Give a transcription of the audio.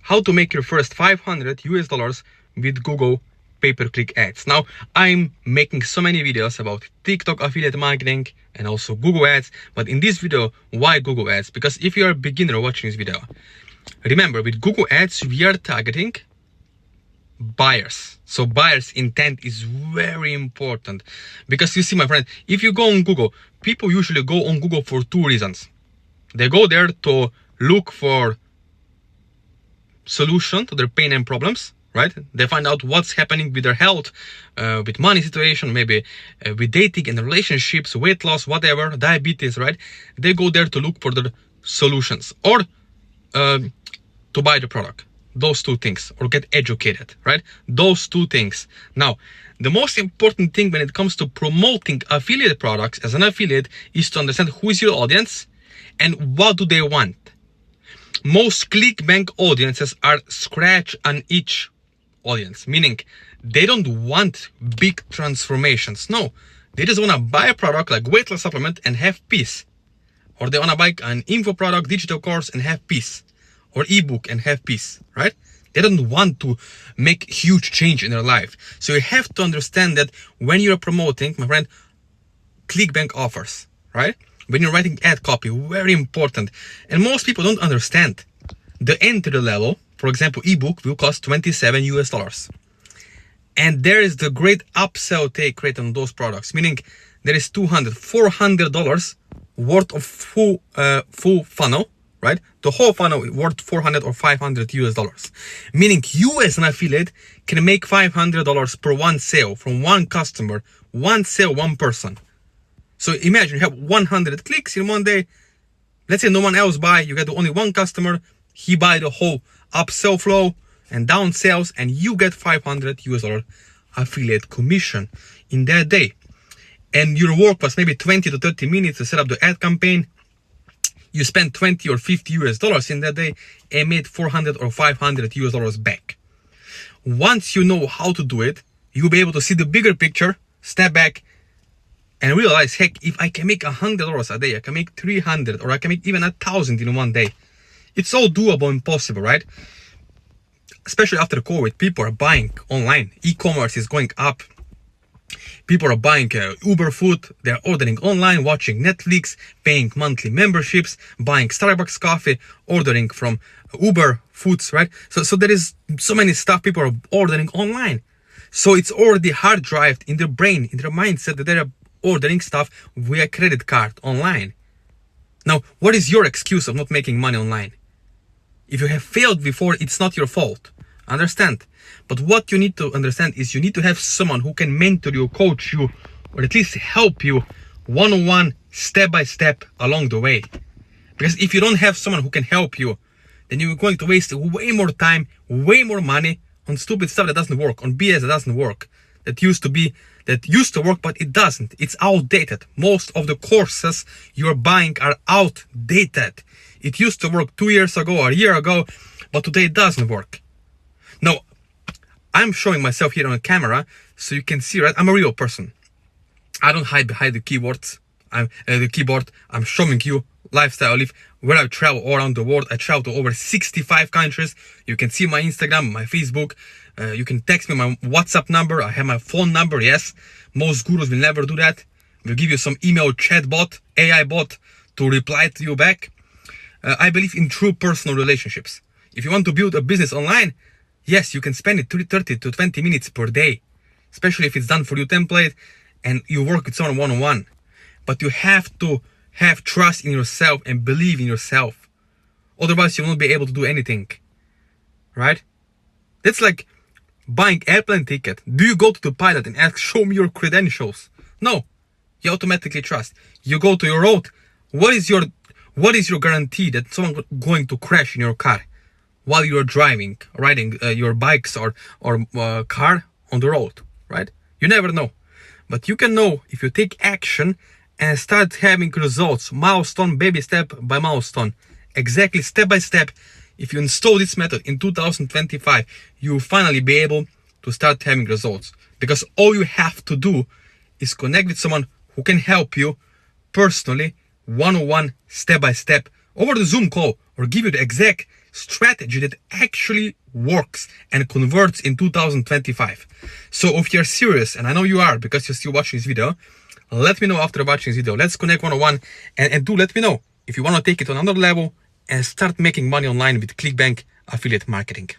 how to make your first 500 US dollars with Google pay-per-click ads. Now, I'm making so many videos about TikTok affiliate marketing and also Google ads, but in this video, why Google ads? Because if you're a beginner watching this video, remember with Google ads, we are targeting buyers. So buyers intent is very important, because you see, my friend, if you go on Google, people usually go on Google for two reasons. They go there to look for solution to their pain and problems, right? They find out what's happening with their health, with money situation, maybe with dating and relationships, weight loss, whatever, diabetes, right? They go there to look for the solutions, or to buy the product. Those two things, or get educated, right? Those two things. Now, the most important thing when it comes to promoting affiliate products as an affiliate is to understand who is your audience and what do they want. Most ClickBank audiences are scratch and itch audience, meaning they don't want big transformations. No, they just want to buy a product like weight loss supplement and have peace. Or they want to buy an info product, digital course and have peace. Or ebook and have peace, right? They don't want to make huge change in their life. So you have to understand that when you're promoting, my friend, ClickBank offers, right? When you're writing ad copy, very important. And most people don't understand. The entry level, for example, ebook will cost 27 US dollars. And there is the great upsell take rate on those products, meaning there is $400 worth of full funnel, right? The whole funnel worth 400 or 500 US dollars. Meaning you as an affiliate can make $500 per one sale from one customer, one sale, one person. So imagine you have 100 clicks in one day. Let's say no one else buy, you get only one customer, he buy the whole upsell flow and down sales, and you get 500 US dollar affiliate commission in that day. And your work was maybe 20 to 30 minutes to set up the ad campaign. You spent 20 or 50 US dollars in that day and made 400 or 500 US dollars back. Once you know how to do it, you'll be able to see the bigger picture, step back, and realize, heck, if I can make $100 a day, I can make 300, or I can make even 1,000 in one day. It's all doable and possible, right? Especially after COVID, people are buying online. E-commerce is going up. People are buying Uber food. They're ordering online, watching Netflix, paying monthly memberships, buying Starbucks coffee, ordering from Uber foods, right? So there is so many stuff people are ordering online. So it's already hard drived in their brain, in their mindset, that they're ordering stuff via credit card online. Now, what is your excuse of not making money online? If you have failed before, it's not your fault. Understand? But what you need to understand is you need to have someone who can mentor you, coach you, or at least help you one-on-one, step-by-step along the way. Because if you don't have someone who can help you, then you're going to waste way more time, way more money on stupid stuff that doesn't work, on BS that doesn't work, that used to work, but it doesn't. It's outdated. Most of the courses you're buying are outdated. It used to work 2 years ago or a year ago, but today it doesn't work. Now, I'm showing myself here on the camera, so you can see, right? I'm a real person. I don't hide behind the keyboards. The keyboard. I'm showing you lifestyle I live, where I travel all around the world. I travel to over 65 countries. You can see my Instagram, my Facebook. You can text me my WhatsApp number. I have my phone number. Yes, most gurus will never do that. We'll give you some email chat bot, AI bot, to reply to you back. I believe in true personal relationships. If you want to build a business online, yes, you can spend it 30 to 20 minutes per day, especially if it's done for you template and you work with someone one-on-one. But you have to have trust in yourself and believe in yourself. Otherwise, you won't be able to do anything, right? That's like buying airplane ticket. Do you go to the pilot and ask, show me your credentials? No, you automatically trust. You go to your road. What is your guarantee that someone going to crash in your car while you're driving, riding your bikes or car on the road, right? You never know. But you can know if you take action and start having results, milestone, baby step by milestone, exactly step by step. If you install this method in 2025, you will finally be able to start having results, because all you have to do is connect with someone who can help you personally, one-on-one, step by step, over the Zoom call, or give you the exact strategy that actually works and converts in 2025. So if you're serious, and I know you are because you're still watching this video, let me know after watching this video. Let's connect one-on-one, and do let me know if you want to take it to another level and start making money online with ClickBank affiliate marketing.